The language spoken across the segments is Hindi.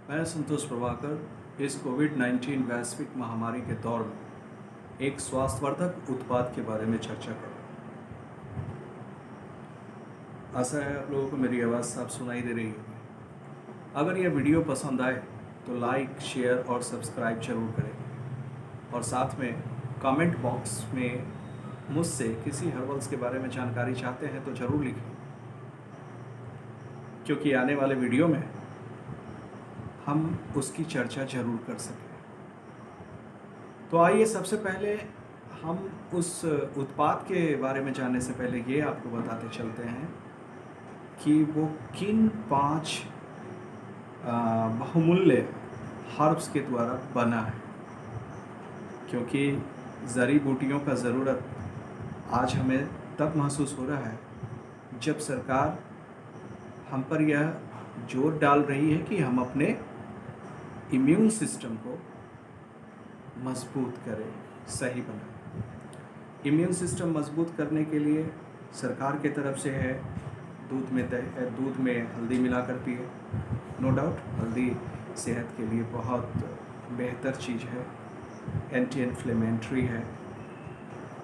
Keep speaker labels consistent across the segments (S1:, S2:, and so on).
S1: मैं संतोष प्रभाकर इस कोविड-19 वैश्विक महामारी के दौर में एक स्वास्थ्यवर्धक उत्पाद के बारे में चर्चा करूँ। आशा है आप लोगों को मेरी आवाज़ साफ सुनाई दे रही होगी। अगर यह वीडियो पसंद आए तो लाइक, शेयर और सब्सक्राइब जरूर करें और साथ में कमेंट बॉक्स में मुझसे किसी हर्बल्स के बारे में जानकारी चाहते हैं तो ज़रूर लिखें, क्योंकि आने वाले वीडियो में हम उसकी चर्चा जरूर कर सकें। तो आइए सबसे पहले हम उस उत्पाद के बारे में जानने से पहले ये आपको बताते चलते हैं कि वो किन 5 बहुमूल्य हर्ब्स के द्वारा बना है, क्योंकि जड़ी बूटियों का ज़रूरत आज हमें तब महसूस हो रहा है जब सरकार हम पर यह जोर डाल रही है कि हम अपने इम्यून सिस्टम को मजबूत करें, सही बनाएं। इम्यून सिस्टम मजबूत करने के लिए सरकार के तरफ से है दूध में हल्दी मिलाकर पिए। नो डाउट हल्दी सेहत के लिए बहुत बेहतर चीज़ है, एंटी इन्फ्लेमेटरी है।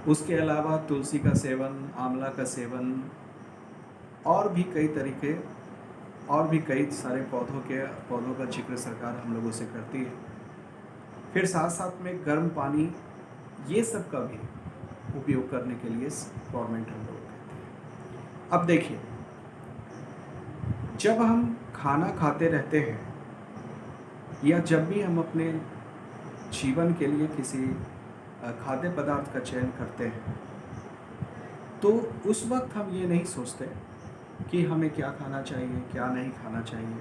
S1: उसके अलावा तुलसी का सेवन, आंवला का सेवन और भी कई सारे पौधों का जिक्र सरकार हम लोगों से करती है। फिर साथ साथ में गर्म पानी, ये सब का भी उपयोग करने के लिए गवर्नमेंट हम लोग कहती है। अब देखिए, जब हम खाना खाते रहते हैं या जब भी हम अपने जीवन के लिए किसी खाद्य पदार्थ का चयन करते हैं तो उस वक्त हम ये नहीं सोचते कि हमें क्या खाना चाहिए, क्या नहीं खाना चाहिए,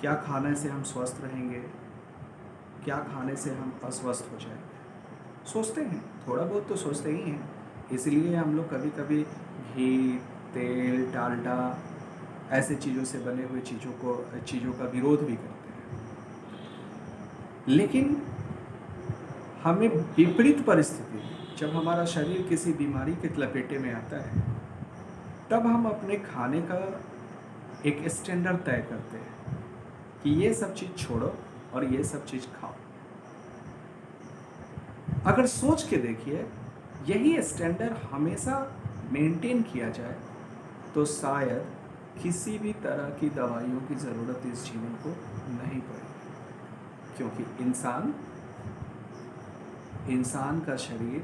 S1: क्या खाने से हम स्वस्थ रहेंगे, क्या खाने से हम अस्वस्थ हो जाएंगे। सोचते हैं, थोड़ा बहुत तो सोचते ही हैं। इसलिए हम लोग कभी कभी घी, तेल, डालडा ऐसे चीज़ों से बने हुए चीज़ों का विरोध भी करते हैं। लेकिन हमें विपरीत परिस्थिति, जब हमारा शरीर किसी बीमारी के लपेटे में आता है, तब हम अपने खाने का एक स्टैंडर्ड तय करते हैं कि ये सब चीज़ छोड़ो और ये सब चीज़ खाओ। अगर सोच के देखिए, यही स्टैंडर्ड हमेशा मेंटेन किया जाए तो शायद किसी भी तरह की दवाइयों की ज़रूरत इस जीवन को नहीं पड़ेगी, क्योंकि इंसान का शरीर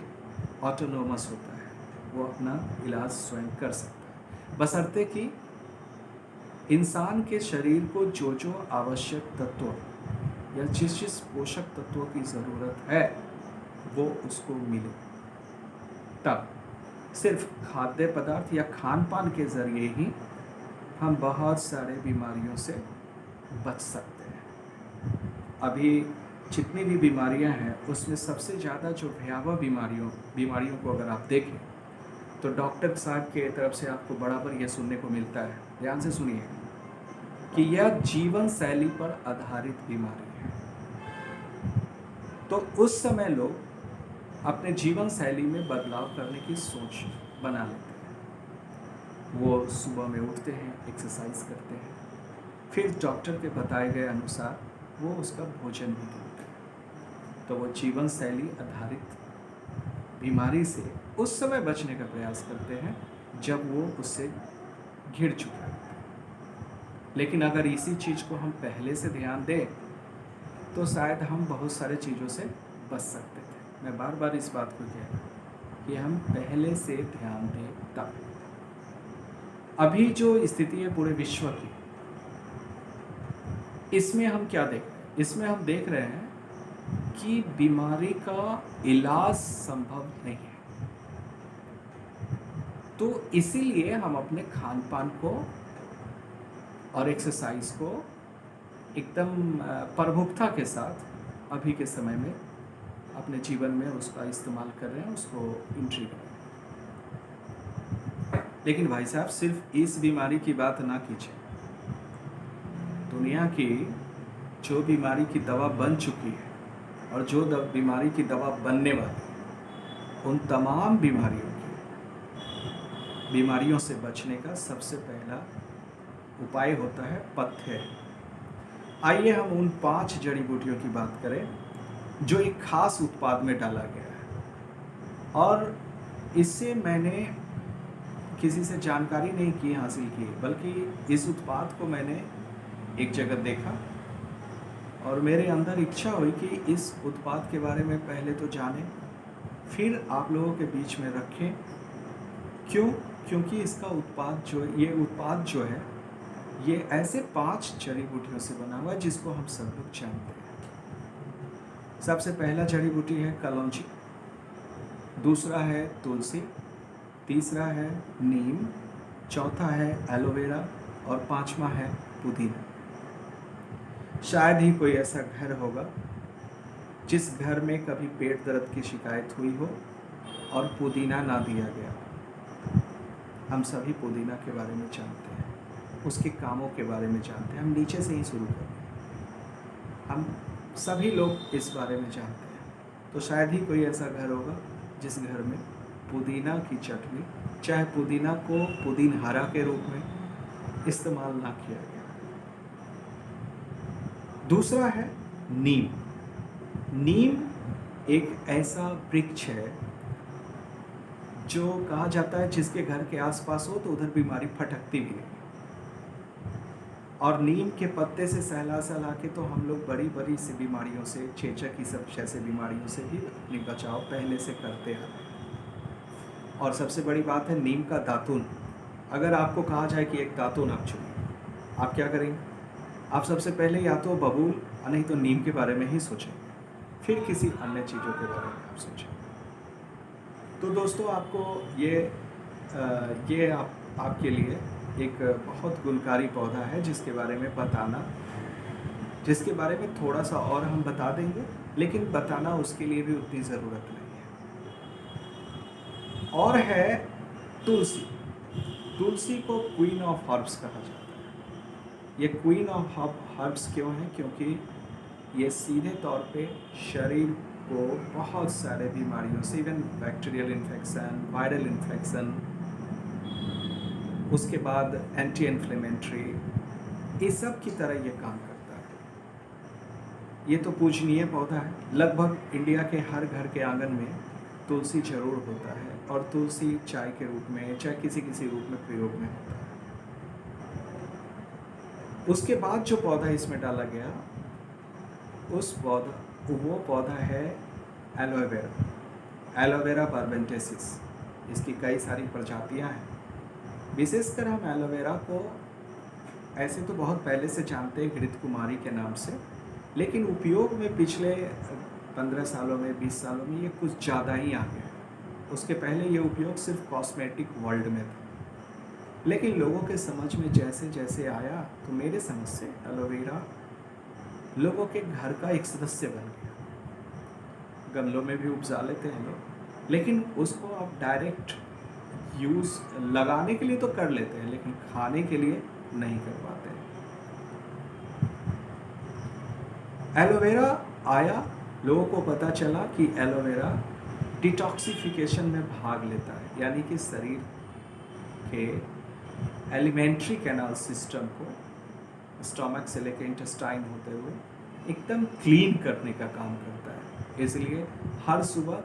S1: ऑटोनोमस होता है, वो अपना इलाज स्वयं कर सकता है, बशर्ते कि इंसान के शरीर को जो जो आवश्यक तत्व या जिस पोषक तत्वों की ज़रूरत है वो उसको मिले। तब सिर्फ खाद्य पदार्थ या खान पान के ज़रिए ही हम बहुत सारे बीमारियों से बच सकते हैं। अभी जितनी भी बीमारियां हैं उसमें सबसे ज़्यादा जो भयावह बीमारियों को अगर आप देखें तो डॉक्टर साहब के तरफ से आपको बराबर यह सुनने को मिलता है, ध्यान से सुनिए, कि यह जीवन शैली पर आधारित बीमारी है। तो उस समय लोग अपने जीवन शैली में बदलाव करने की सोच बना लेते हैं। वो सुबह में उठते हैं, एक्सरसाइज करते हैं, फिर डॉक्टर के बताए गए अनुसार वो उसका भोजन भी करते हैं। तो वो जीवन शैली आधारित बीमारी से उस समय बचने का प्रयास करते हैं जब वो उससे घिर चुके हैं। लेकिन अगर इसी चीज़ को हम पहले से ध्यान दें तो शायद हम बहुत सारे चीज़ों से बच सकते थे। मैं बार बार इस बात को कह रहा हूँ कि हम पहले से ध्यान दें तब। अभी जो स्थिति है पूरे विश्व की, इसमें हम क्या देख रहे हैं? इसमें हम देख रहे हैं कि बीमारी का इलाज संभव नहीं है। तो इसीलिए हम अपने खान पान को और एक्सरसाइज को एकदम प्रमुखता के साथ अभी के समय में अपने जीवन में उसका इस्तेमाल कर रहे हैं, उसको एंट्री कर रहे हैं। लेकिन भाई साहब, सिर्फ इस बीमारी की बात ना कीजिए। दुनिया की जो बीमारी की दवा बन चुकी है और जो बीमारी की दवा बनने वाली है, उन तमाम बीमारियों से बचने का सबसे पहला उपाय होता है पथ्य। आइए हम उन 5 जड़ी बूटियों की बात करें जो एक खास उत्पाद में डाला गया है, और इससे मैंने किसी से जानकारी नहीं की हासिल की, बल्कि इस उत्पाद को मैंने एक जगह देखा और मेरे अंदर इच्छा हुई कि इस उत्पाद के बारे में पहले तो जानें, फिर आप लोगों के बीच में रखें। क्यों? क्योंकि इसका ये उत्पाद जो है, ये ऐसे 5 जड़ी बूटियों से बना हुआ है जिसको हम सब लोग जानते हैं। सबसे पहला जड़ी बूटी है कलौंजी, दूसरा है तुलसी, तीसरा है नीम, चौथा है एलोवेरा और 5वां है पुदीना। शायद ही कोई ऐसा घर होगा जिस घर में कभी पेट दर्द की शिकायत हुई हो और पुदीना ना दिया गया। हम सभी पुदीना के बारे में जानते हैं, उसके कामों के बारे में जानते हैं। हम नीचे से ही शुरू करते हैं, हम सभी लोग इस बारे में जानते हैं। तो शायद ही कोई ऐसा घर होगा जिस घर में पुदीना की चटनी, चाहे पुदीना को पुदीनहारा के रूप में इस्तेमाल ना किया गया। दूसरा है नीम। नीम एक ऐसा वृक्ष है जो कहा जाता है जिसके घर के आसपास हो तो उधर बीमारी फटकती भी नहीं। और नीम के पत्ते से सहला के तो हम लोग बड़ी बड़ी सी बीमारियों से, चेचक की सब जैसे बीमारियों से भी अपनी बचाव पहले से करते हैं। और सबसे बड़ी बात है नीम का दातुन। अगर आपको कहा जाए कि एक दातुन आप चुनिए, आप क्या करेंगे? आप सबसे पहले या तो बबूल और नहीं तो नीम के बारे में ही सोचेंगे, फिर किसी अन्य चीज़ों के बारे में आप सोचेंगे। तो दोस्तों, आपको ये आपके लिए एक बहुत गुणकारी पौधा है जिसके बारे में जिसके बारे में थोड़ा सा और हम बता देंगे, लेकिन बताना उसके लिए भी उतनी ज़रूरत नहीं है। और है तुलसी। तुलसी को क्वीन ऑफ हर्ब्स कहा जाता है। ये क्वीन ऑफ हर्ब्स क्यों है? क्योंकि ये सीधे तौर पे शरीर को बहुत सारे बीमारियों से, even bacterial infection, viral infection, उसके बाद एंटी इन्फ्लेमेटरी, इस सब की तरह ये काम करता है। ये तो पूजनीय पौधा है। लगभग इंडिया के हर घर के आंगन में तुलसी जरूर होता है, और तुलसी चाय के रूप में, चाहे किसी किसी रूप में प्रयोग में होता है। उसके बाद जो पौधा इसमें डाला गया, वो पौधा है एलोवेरा। एलोवेरा बार्बेंटेसिस। इसकी कई सारी प्रजातियां हैं। विशेषकर हम एलोवेरा को ऐसे तो बहुत पहले से जानते हैं घृत कुमारी के नाम से, लेकिन उपयोग में पिछले 15 सालों में, 20 सालों में ये कुछ ज़्यादा ही आ गया है। उसके पहले ये उपयोग सिर्फ कॉस्मेटिक वर्ल्ड में था, लेकिन लोगों के समझ में जैसे जैसे आया, तो मेरे समझ से एलोवेरा लोगों के घर का एक सदस्य बन गया। गमलों में भी उपजा लेते हैं लोग, लेकिन उसको आप डायरेक्ट यूज़ लगाने के लिए तो कर लेते हैं, लेकिन खाने के लिए नहीं कर पाते हैं। एलोवेरा आया, लोगों को पता चला कि एलोवेरा डिटॉक्सिफिकेशन में भाग लेता है, यानी कि शरीर के एलिमेंट्री कैनाल सिस्टम को स्टमक से लेकर इंटेस्टाइन होते हुए एकदम क्लीन करने का काम करता है। इसलिए हर सुबह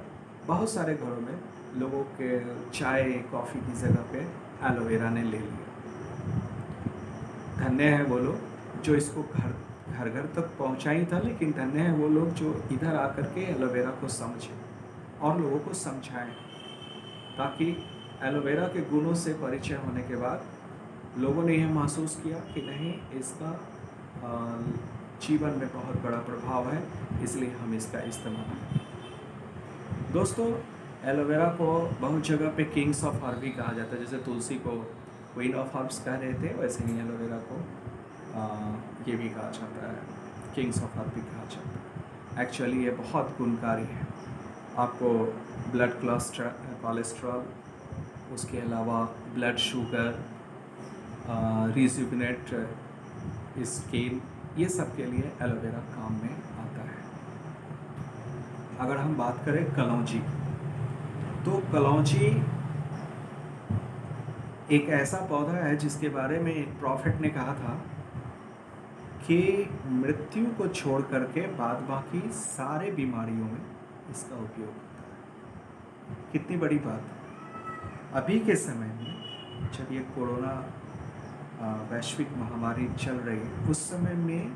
S1: बहुत सारे घरों में लोगों के चाय कॉफ़ी की जगह पे एलोवेरा ने ले लिया। धन्य है वो लोग जो इसको घर घर तक पहुंचा ही था, लेकिन धन्य है वो लोग जो इधर आकर के एलोवेरा को समझे और लोगों को समझाएं, ताकि एलोवेरा के गुणों से परिचय होने के बाद लोगों ने यह महसूस किया कि नहीं, इसका जीवन में बहुत बड़ा प्रभाव है, इसलिए हम इसका इस्तेमाल करें। दोस्तों, एलोवेरा को बहुत जगह पे किंग्स ऑफ हर्ब भी कहा जाता है। जैसे तुलसी को क्वीन ऑफ हर्ब्स कह रहे थे, वैसे ही एलोवेरा को ये भी कहा जाता है, किंग्स ऑफ हर्ब भी कहा जाता है। एक्चुअली ये बहुत गुणकारी है। आपको ब्लड कोलेस्ट्रॉल, उसके अलावा ब्लड शुगर, रिजुविनेट स्किन, ये सब के लिए एलोवेरा काम में आता है। अगर हम बात करें कलौंजी, तो कलौंजी एक ऐसा पौधा है जिसके बारे में एक प्रॉफिट ने कहा था कि मृत्यु को छोड़ करके बाद बाकी सारे बीमारियों में इसका उपयोग होता है। कितनी बड़ी बात है। अभी के समय में जब ये कोरोना वैश्विक महामारी चल रही है, उस समय में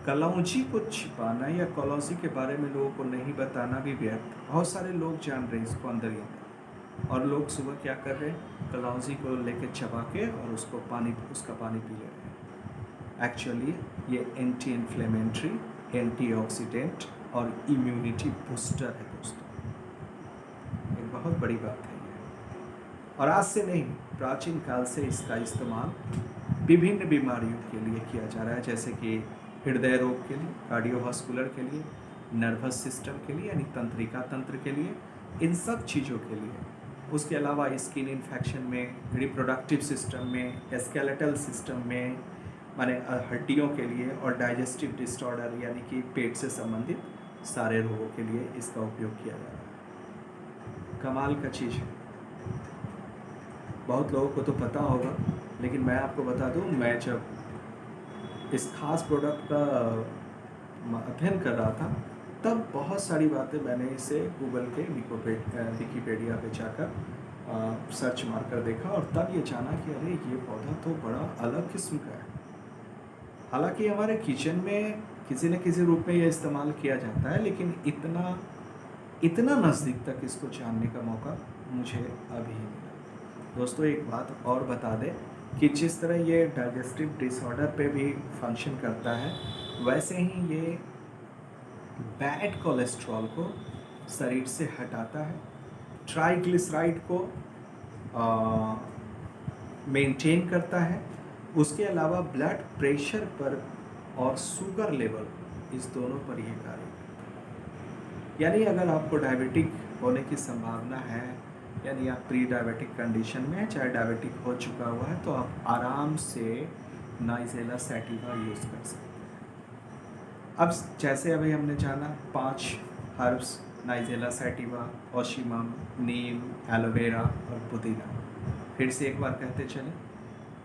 S1: कलौंजी को छिपाना या कलौंजी के बारे में लोगों को नहीं बताना भी व्यर्थ। बहुत सारे लोग जान रहे हैं इसको अंदर ही अंदर, और लोग सुबह क्या कर रहे हैं, कलौंजी को लेके चबा के और उसका पानी पी ले रहे हैं। एक्चुअली ये एंटी इन्फ्लेमेटरी, एंटीऑक्सीडेंट और इम्यूनिटी बूस्टर है दोस्तों। एक बहुत बड़ी बात है ये, और आज से नहीं, प्राचीन काल से इसका इस्तेमाल विभिन्न बीमारियों के लिए किया जा रहा है, जैसे कि हृदय रोग के लिए, कार्डियोवास्कुलर के लिए, नर्वस सिस्टम के लिए यानी तंत्रिका तंत्र के लिए, इन सब चीज़ों के लिए। उसके अलावा स्किन इन्फेक्शन में, रिप्रोडक्टिव सिस्टम में, स्केलेटल सिस्टम में, माने हड्डियों के लिए, और डाइजेस्टिव डिसऑर्डर यानी कि पेट से संबंधित सारे रोगों के लिए इसका उपयोग किया जा रहा है। कमाल का चीज़ है। बहुत लोगों को तो पता होगा, लेकिन मैं आपको बता दूं, मैं जब इस खास प्रोडक्ट का अध्ययन कर रहा था, तब बहुत सारी बातें मैंने इसे गूगल के विकीपीडिया पे जाकर सर्च मारकर देखा, और तब ये जाना कि अरे ये पौधा तो बड़ा अलग किस्म का है। हालांकि हमारे किचन में किसी न किसी रूप में ये इस्तेमाल किया जाता है, लेकिन इतना नज़दीक तक इसको जानने का मौका मुझे अभी मिला। दोस्तों एक बात और बता दें कि जिस तरह ये डाइजेस्टिव डिसऑर्डर पे भी फंक्शन करता है, वैसे ही ये बैड कोलेस्ट्रॉल को शरीर से हटाता है, ट्राइग्लिसराइड को मेंटेन करता है, उसके अलावा ब्लड प्रेशर पर और शुगर लेवल, इस दोनों पर यह कार्य करता है। यानी अगर आपको डायबिटिक होने की संभावना है, यानी आप प्री डायबिटिक कंडीशन में है, चाहे डायबिटिक हो चुका हुआ है, तो आप आराम से नाइजेला सैटिवा यूज़ कर सकते हैं। अब जैसे अभी हमने जाना 5 हर्ब्स, नाइजेला सैटिवा, ओशिमम, नीम, एलोवेरा और पुदीना। फिर से एक बार कहते चले,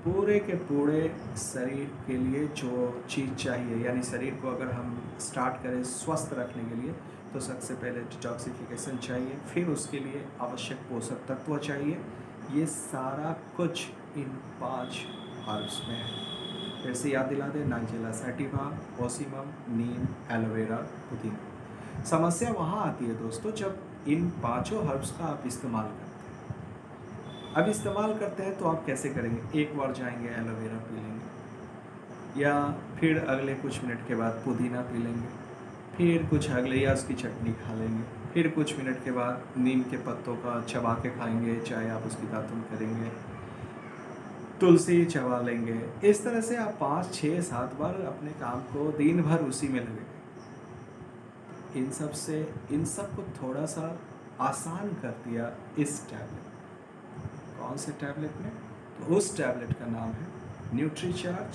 S1: पूरे के पूरे शरीर के लिए जो चीज़ चाहिए, यानी शरीर को अगर हम स्टार्ट करें स्वस्थ रखने के लिए, तो सबसे पहले डिटॉक्सिफिकेशन चाहिए, फिर उसके लिए आवश्यक पोषक तत्व चाहिए। ये सारा कुछ इन 5 हर्ब्स में है। फिर से याद दिला दें, नाइजेला सैटिवा, ओशिमम, नीम, एलोवेरा, पुदीना। समस्या वहाँ आती है दोस्तों, जब इन 5 हर्ब्स का आप इस्तेमाल करते हैं। अब इस्तेमाल करते हैं तो आप कैसे करेंगे? एक बार जाएंगे एलोवेरा पी लेंगे, या फिर अगले कुछ मिनट के बाद पुदीना पी लेंगे, फिर कुछ अगले या उसकी चटनी खा लेंगे, फिर कुछ मिनट के बाद नीम के पत्तों का चबा के खाएंगे, चाहे आप उसकी दातुन करेंगे, तुलसी चबा लेंगे। इस तरह से आप 5, 6, 7 बार अपने काम को दिन भर उसी में लगेंगे। इन सब को थोड़ा सा आसान कर दिया इस टैबलेट। कौन से टैबलेट में? तो उस टैबलेट का नाम है न्यूट्रीचार्ज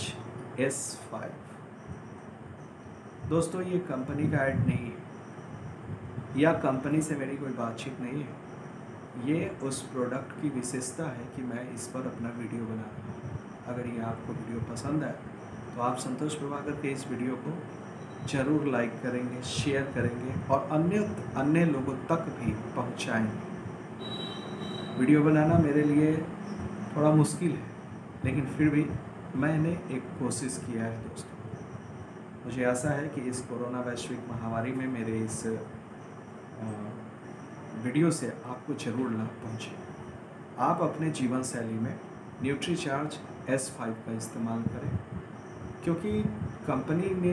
S1: S5। दोस्तों ये कंपनी का ऐड नहीं है, या कंपनी से मेरी कोई बातचीत नहीं है। ये उस प्रोडक्ट की विशेषता है कि मैं इस पर अपना वीडियो बना रहा हूँ। अगर ये आपको वीडियो पसंद आए तो आप संतोष प्रभाकर के इस वीडियो को ज़रूर लाइक करेंगे, शेयर करेंगे और अन्य लोगों तक भी पहुँचाएंगे। वीडियो बनाना मेरे लिए थोड़ा मुश्किल है, लेकिन फिर भी मैंने एक कोशिश किया है दोस्तों। मुझे आशा है कि इस कोरोना वैश्विक महामारी में मेरे इस वीडियो से आपको ज़रूर लाभ पहुँचे। आप अपने जीवन शैली में न्यूट्रीचार्ज S5 का इस्तेमाल करें, क्योंकि कंपनी ने